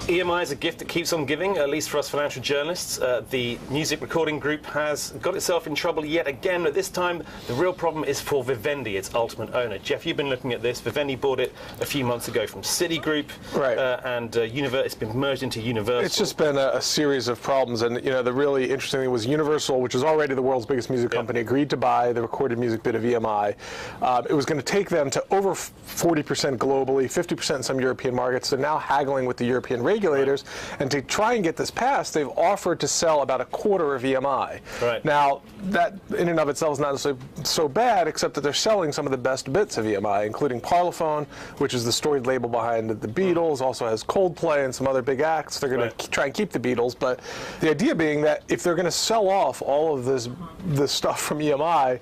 EMI is a gift that keeps on giving, at least for us financial journalists. The music recording group has got itself in trouble yet again, but this time the real problem is for Vivendi, its ultimate owner. Jeff, you've been looking at this. Vivendi bought it a few months ago from Citigroup, right. And it's been merged into Universal. It's just been a series of problems, and the really interesting thing was Universal, which is already the world's biggest music company, agreed to buy the recorded music bit of EMI. It was going to take them to over 40% globally, 50% in some European markets. They're now haggling with the European regulators, and to try and get this passed, they've offered to sell about a quarter of EMI. Right. Now, that in and of itself is not so bad, except that they're selling some of the best bits of EMI, including Parlophone, which is the storied label behind the Beatles, also has Coldplay and some other big acts. They're going to try and keep the Beatles, but the idea being that if they're going to sell off all of this stuff from EMI,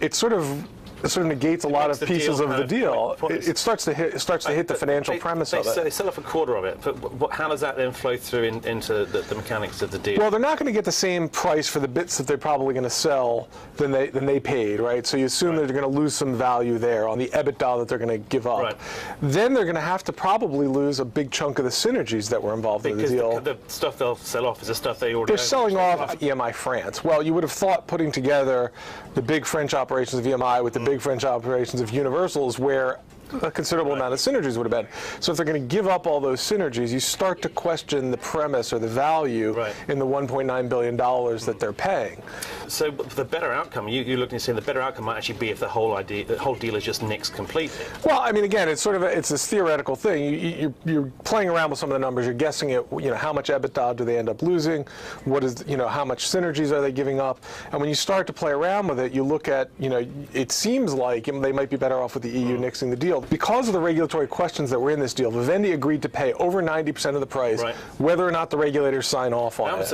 it sort of negates a lot of pieces of the deal. It starts to hit the financial premise of it. They sell off a quarter of it, but how does that then flow through into the mechanics of the deal? Well, they're not going to get the same price for the bits that they're probably going to sell than they paid, right? So you assume that they're going to lose some value there on the EBITDA that they're going to give up. Right. Then they're going to have to probably lose a big chunk of the synergies that were involved in the deal. Because the stuff they'll sell off is the stuff they already own. They're selling off EMI France. Well, you would have thought putting together the big French operations of EMI with the big French operations of Universal is where a considerable amount of synergies would have been. So if they're going to give up all those synergies, you start to question the premise or the value in the $1.9 billion that they're paying. So the better outcome, you're looking at saying the better outcome might actually be if the whole deal is just nixed completely. Well, I mean, again, it's this theoretical thing. You're playing around with some of the numbers. You're guessing at how much EBITDA do they end up losing? What is how much synergies are they giving up? And when you start to play around with it, you look at it seems like they might be better off with the EU nixing the deal. Because of the regulatory questions that were in this deal, Vivendi agreed to pay over 90% of the price, whether or not the regulators sign off on it.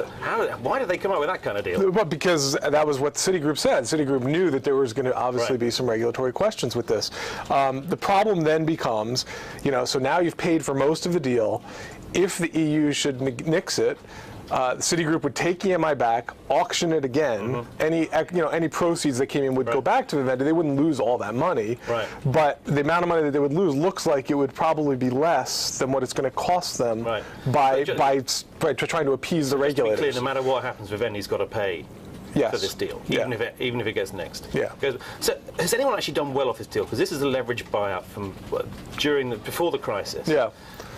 Why did they come up with that kind of deal? Well, because that was what Citigroup said. Citigroup knew that there was going to obviously be some regulatory questions with this. The problem then becomes, so now you've paid for most of the deal. If the EU should nix it, Citigroup would take EMI back, auction it again. Any proceeds that came in would go back to Vivendi. They wouldn't lose all that money, but the amount of money that they would lose looks like it would probably be less than what it's going to cost them by trying to appease the regulators. To be clear, no matter what happens, Vivendi's got to pay. For this deal, even if it gets nixed. So has anyone actually done well off this deal? Because this is a leveraged buyout from before the crisis.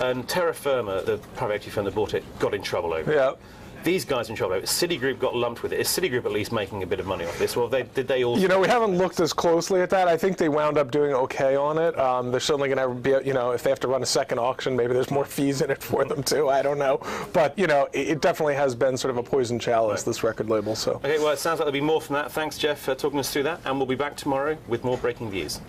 And Terra Firma, the private equity firm that bought it, got in trouble over it. These guys in trouble over it. Citigroup got lumped with it. Is Citigroup at least making a bit of money off this? Well, did they also? We haven't looked as closely at that. I think they wound up doing okay on it. They're certainly going to be, if they have to run a second auction, maybe there's more fees in it for them too. I don't know. But, it definitely has been sort of a poison chalice, this record label. So. Okay, well, it sounds like there'll be more from that. Thanks, Jeff, for talking us through that. And we'll be back tomorrow with more Breaking Views.